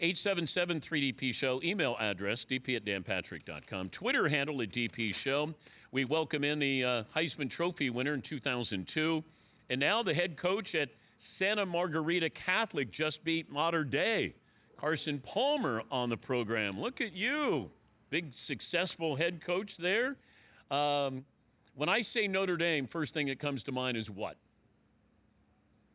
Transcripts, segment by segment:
877-3DP Show. Email address, dp@danpatrick.com. Twitter handle at DP Show. We welcome in the Heisman Trophy winner in 2002. And now the head coach at Santa Margarita Catholic just beat Mater Dei. Carson Palmer on the program. Look at you. Big, successful head coach there. When I say Notre Dame, first thing that comes to mind is what?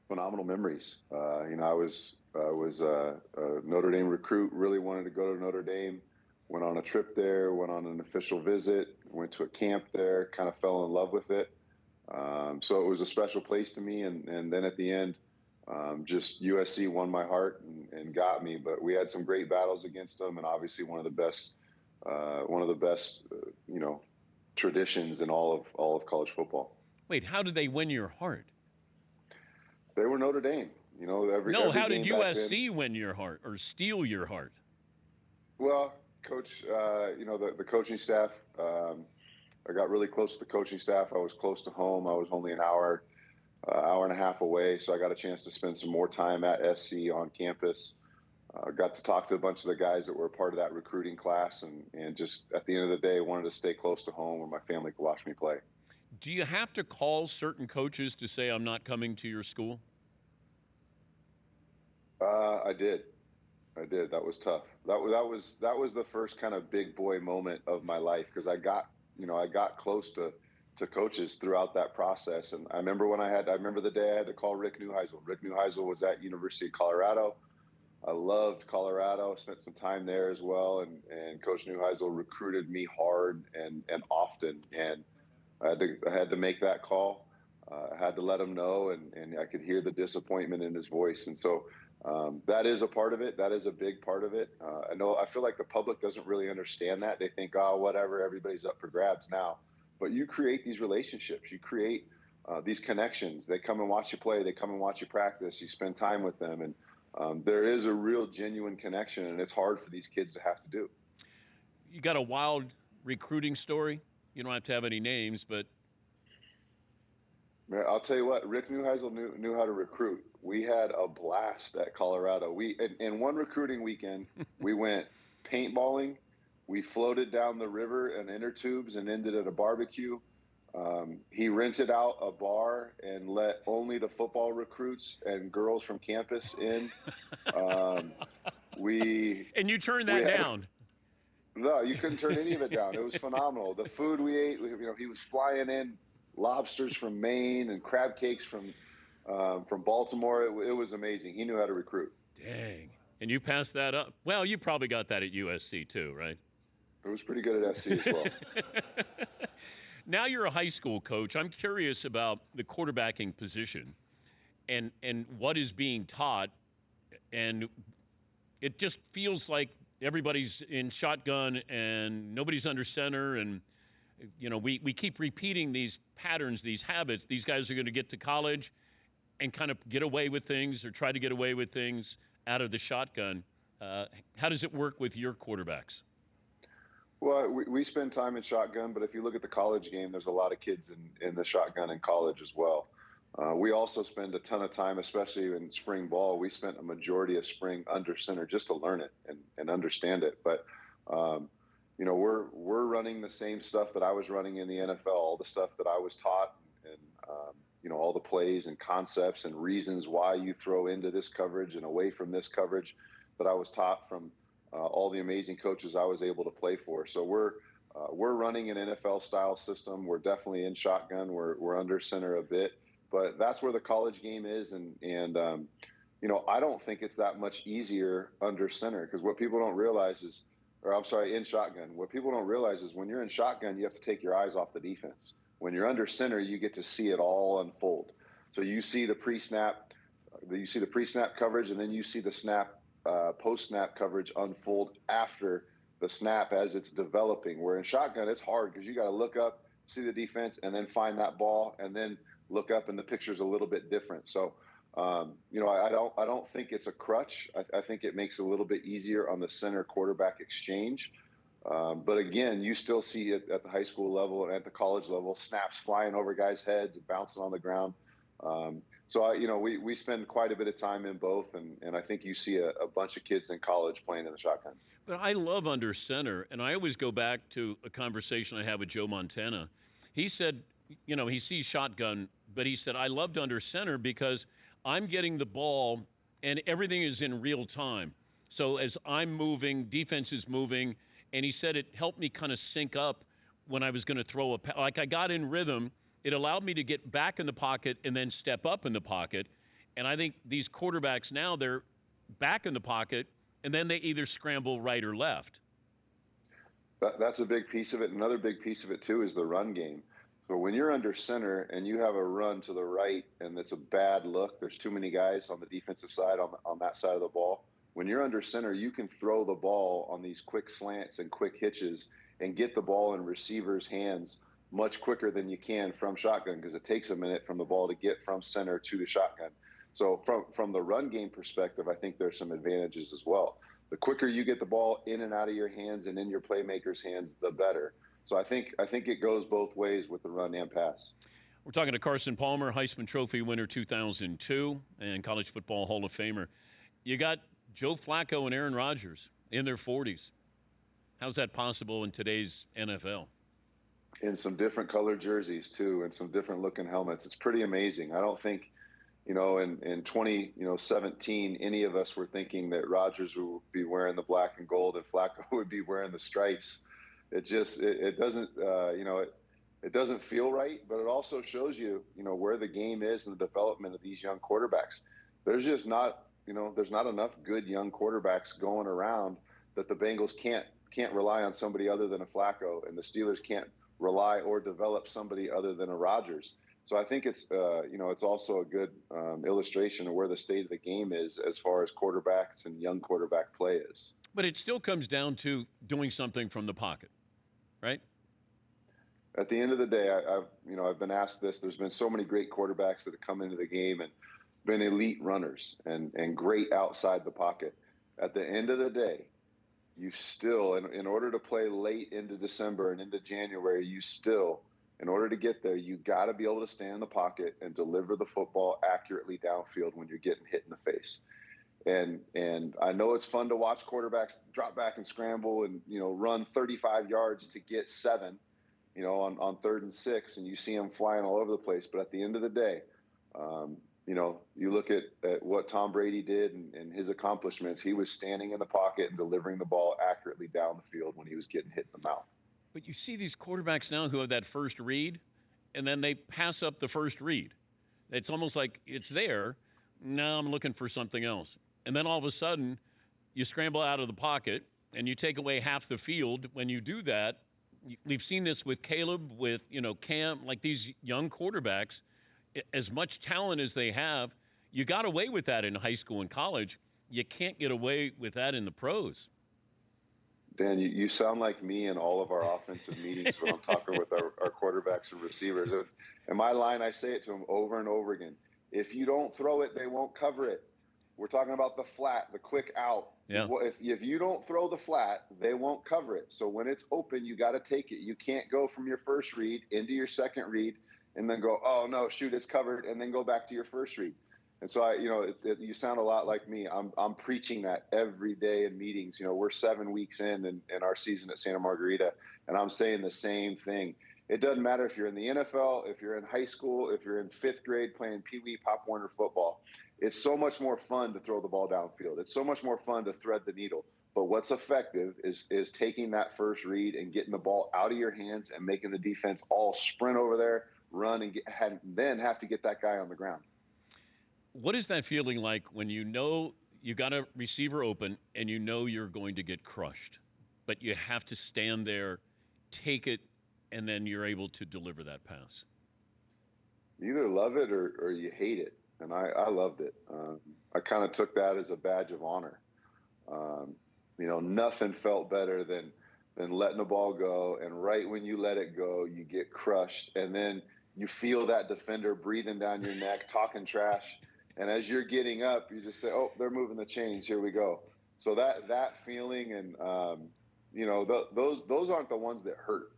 Phenomenal memories. I was a Notre Dame recruit, really wanted to go to Notre Dame, went on a trip there, went on an official visit, went to a camp there, kind of fell in love with it. So it was a special place to me. And then at the end, just USC won my heart and got me. But we had some great battles against them, and obviously one of the best, traditions in all of college football. Wait, how did they win your heart? They were Notre Dame. Every how did game USC win your heart or steal your heart? Well, Coach, the coaching staff, I got really close to the coaching staff. I was close to home. I was only an hour and a half away, so I got a chance to spend some more time at SC on campus. Got to talk to a bunch of the guys that were part of that recruiting class, and just at the end of the day, wanted to stay close to home where my family could watch me play. Do you have to call certain coaches to say, I'm not coming to your school? I did. That was tough. That was the first kind of big boy moment of my life, because I got close to coaches throughout that process. And I remember the day I had to call Rick Neuheisel. Rick Neuheisel was at University of Colorado. I loved Colorado, spent some time there as well. And Coach Neuheisel recruited me hard and often. And I had to make that call. I had to let him know, and I could hear the disappointment in his voice. And so that is a part of it. That is a big part of it. I feel like the public doesn't really understand that. They think, oh, whatever, everybody's up for grabs now. But you create these relationships. You create these connections. They come and watch you play. They come and watch you practice. You spend time with them. And there is a real genuine connection, and it's hard for these kids to have to do. You got a wild recruiting story? You don't have to have any names, but I'll tell you what, Rick Neuheisel knew how to recruit. We had a blast at Colorado. In one recruiting weekend, we went paintballing. We floated down the river in inner tubes and ended at a barbecue. He rented out a bar and let only the football recruits and girls from campus in. And you turned that down. No, you couldn't turn any of it down. It was phenomenal. The food we ate, he was flying in lobsters from Maine and crab cakes from Baltimore. It was amazing. He knew how to recruit. Dang. And you passed that up. Well, you probably got that at USC too, right? It was pretty good at SC as well. Now you're a high school coach. I'm curious about the quarterbacking position and what is being taught. And it just feels like everybody's in shotgun and nobody's under center. And, we keep repeating these patterns, these habits. These guys are going to get to college and kind of get away with things or try to get away with things out of the shotgun. How does it work with your quarterbacks? Well, we spend time in shotgun, but if you look at the college game, there's a lot of kids in the shotgun in college as well. We also spend a ton of time, especially in spring ball. We spent a majority of spring under center just to learn it and understand it. But, we're running the same stuff that I was running in the NFL, all the stuff that I was taught, and all the plays and concepts and reasons why you throw into this coverage and away from this coverage that I was taught from all the amazing coaches I was able to play for. So we're running an NFL style system. We're definitely in shotgun. We're under center a bit, but that's where the college game is. And I don't think it's that much easier under center, because what people don't realize is, in shotgun. What people don't realize is when you're in shotgun, you have to take your eyes off the defense. When you're under center, you get to see it all unfold. So you see the pre-snap coverage, and then you see the post-snap coverage unfold after the snap as it's developing. Where in shotgun, it's hard because you got to look up, see the defense, and then find that ball, and then look up, and the picture's a little bit different. So, I don't think it's a crutch. I think it makes it a little bit easier on the center quarterback exchange. But again, you still see it at the high school level and at the college level, snaps flying over guys' heads and bouncing on the ground. So we spend quite a bit of time in both, and I think you see a bunch of kids in college playing in the shotgun. But I love under center, and I always go back to a conversation I had with Joe Montana. He said, he sees shotgun, but he said, I loved under center because I'm getting the ball and everything is in real time. So as I'm moving, defense is moving, and he said it helped me kind of sync up when I was going to throw like I got in rhythm. It allowed me to get back in the pocket and then step up in the pocket. And I think these quarterbacks now, they're back in the pocket, and then they either scramble right or left. That's a big piece of it. Another big piece of it, too, is the run game. So when you're under center and you have a run to the right and it's a bad look, there's too many guys on the defensive side on that side of the ball. When you're under center, you can throw the ball on these quick slants and quick hitches and get the ball in receivers' hands much quicker than you can from shotgun, because it takes a minute from the ball to get from center to the shotgun. So from the run game perspective, I think there's some advantages as well. The quicker you get the ball in and out of your hands and in your playmakers' hands, the better. So I think it goes both ways with the run and pass. We're talking to Carson Palmer, Heisman Trophy winner 2002 and College Football Hall of Famer. You got Joe Flacco and Aaron Rodgers in their 40s. How's that possible in today's NFL? In some different colored jerseys, too, and some different looking helmets. It's pretty amazing. I don't think, in 2017, any of us were thinking that Rodgers would be wearing the black and gold and Flacco would be wearing the stripes. It just, it doesn't, it doesn't feel right, but it also shows you, where the game is and the development of these young quarterbacks. There's just not, there's not enough good young quarterbacks going around that the Bengals can't rely on somebody other than a Flacco, and the Steelers can't rely or develop somebody other than a Rodgers. So I think it's also a good illustration of where the state of the game is as far as quarterbacks and young quarterback play is. But it still comes down to doing something from the pocket, right? At the end of the day, I've been asked this. There's been so many great quarterbacks that have come into the game and been elite runners and great outside the pocket. At the end of the day, you still, in order to play late into December and into January, in order to get there, you got to be able to stand in the pocket and deliver the football accurately downfield when you're getting hit in the face. And I know it's fun to watch quarterbacks drop back and scramble and, run 35 yards to get 7, on 3rd and 6, and you see them flying all over the place. But at the end of the day, you look at what Tom Brady did and his accomplishments. He was standing in the pocket and delivering the ball accurately down the field when he was getting hit in the mouth. But you see these quarterbacks now who have that first read, and then they pass up the first read. It's almost like it's there. Now I'm looking for something else. And then all of a sudden, you scramble out of the pocket, and you take away half the field. When you do that, we've seen this with Caleb, with Cam, like these young quarterbacks. As much talent as they have, you got away with that in high school and college. You can't get away with that in the pros. Dan, you sound like me in all of our offensive meetings when I'm talking with our quarterbacks and receivers. And my line, I say it to them over and over again. If you don't throw it, they won't cover it. We're talking about the flat, the quick out. Yeah. If you don't throw the flat, they won't cover it. So when it's open, you got to take it. You can't go from your first read into your second read and then go, oh, no, shoot, it's covered, and then go back to your first read. And so, you sound a lot like me. I'm preaching that every day in meetings. We're 7 weeks in our season at Santa Margarita, and I'm saying the same thing. It doesn't matter if you're in the NFL, if you're in high school, if you're in 5th grade playing Pee Wee Pop Warner football. It's so much more fun to throw the ball downfield. It's so much more fun to thread the needle. But what's effective is taking that first read and getting the ball out of your hands and making the defense all sprint over there, run, and then have to get that guy on the ground. What is that feeling like when you got a receiver open and you're going to get crushed, but you have to stand there, take it, and then you're able to deliver that pass? You either love it or you hate it, and I loved it. I kind of took that as a badge of honor. Nothing felt better than letting the ball go, and right when you let it go, you get crushed, and then you feel that defender breathing down your neck, talking trash. And as you're getting up, you just say, oh, they're moving the chains. Here we go. So that feeling and, those aren't the ones that hurt.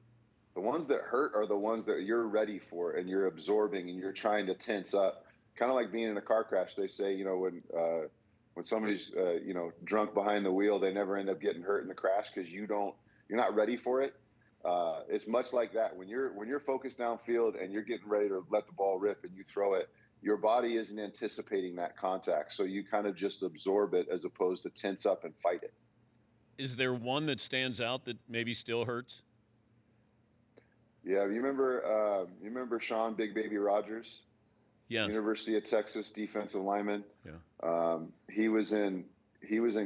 The ones that hurt are the ones that you're ready for and you're absorbing and you're trying to tense up. kind of like being in a car crash. They say, when somebody's, drunk behind the wheel, they never end up getting hurt in the crash because you're not ready for it. It's much like that. When you're focused downfield and you're getting ready to let the ball rip and you throw it, your body isn't anticipating that contact. So you kind of just absorb it as opposed to tense up and fight it. Is there one that stands out that maybe still hurts? Yeah, you remember Sean Big Baby Rogers? Yes. University of Texas defensive lineman. Yeah. He was in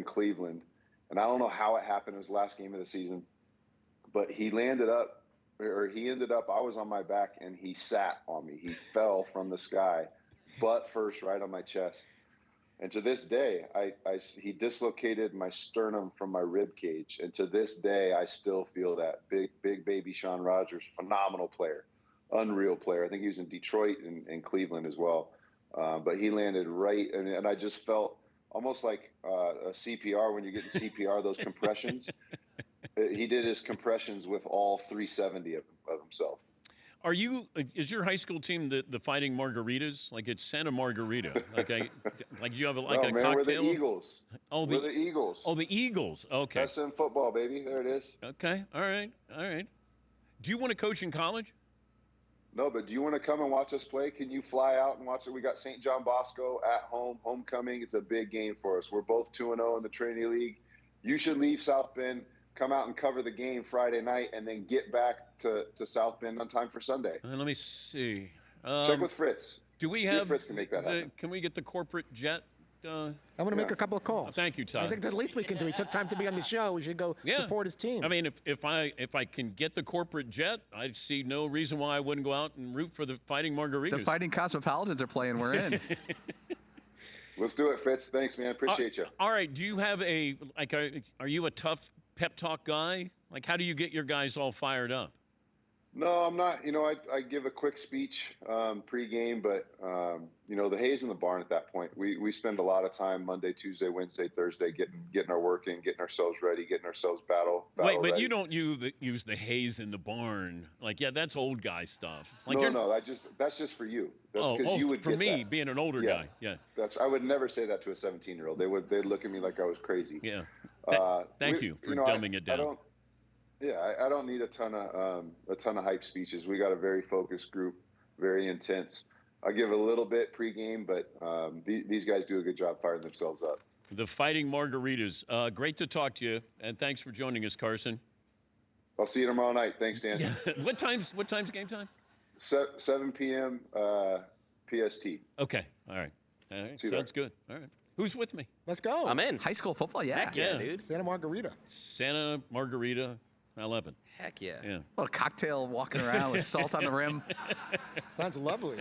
Cleveland, and I don't know how it happened. It was the last game of the season, but he ended up. I was on my back, and he sat on me. He fell from the sky, butt first, right on my chest. And to this day, he dislocated my sternum from my rib cage. And to this day, I still feel that. Big baby Sean Rogers, phenomenal player, unreal player. I think he was in Detroit and Cleveland as well. But he landed right, and I just felt almost like a CPR when you're getting CPR, those compressions. He did his compressions with all 370 of himself. Is your high school team the Fighting Margaritas? Like it's Santa Margarita? Like you have a man, cocktail? We're the Eagles. Oh, we're the Eagles. Oh, the Eagles. Okay. That's in football, baby. There it is. Okay. All right. Do you want to coach in college? No, but do you want to come and watch us play? Can you fly out and watch it? We got St. John Bosco at home, homecoming. It's a big game for us. We're both 2-0 in the Trinity League. You should leave South Bend, come out and cover the game Friday night, and then get back to South Bend on time for Sunday. Let me see. Check with Fritz. Do we see have? If Fritz can make that happen. Can we get the corporate jet? I'm going to make a couple of calls. Thank you, Todd. I think that's the least we can do. He took time to be on the show. We should go support his team. I mean, if I can get the corporate jet, I see no reason why I wouldn't go out and root for the Fighting Margaritas. The Fighting Cosmopolitans are playing. We're in. Let's do it, Fritz. Thanks, man. Appreciate you. All right. Do you have are you a tough pep talk guy? Like, how do you get your guys all fired up? No, I'm not. I give a quick speech pregame, but the hay's in the barn at that point. We spend a lot of time Monday, Tuesday, Wednesday, Thursday getting our work in, getting ourselves ready, getting ourselves battle Wait, but ready. you don't use the hay's in the barn. Like, yeah, that's old guy stuff. Like no, that's just for you. That's because you would for get me that. being an older guy. Yeah, I would never say that to a 17-year-old. They'd look at me like I was crazy. Yeah. Thank you for dumbing it down. I don't need a ton of hype speeches. We got a very focused group, very intense. I give a little bit pregame, but these guys do a good job firing themselves up. The Fighting Margaritas. Great to talk to you, and thanks for joining us, Carson. I'll see you tomorrow night. Thanks, Dan. What time's game time? 7 p.m. PST. Okay. All right. Sounds good. All right. Who's with me? Let's go. I'm in. High school football, yeah. Heck yeah, dude. Santa Margarita. Santa Margarita 11. Heck yeah. Yeah. A little cocktail walking around with salt on the rim. Sounds lovely.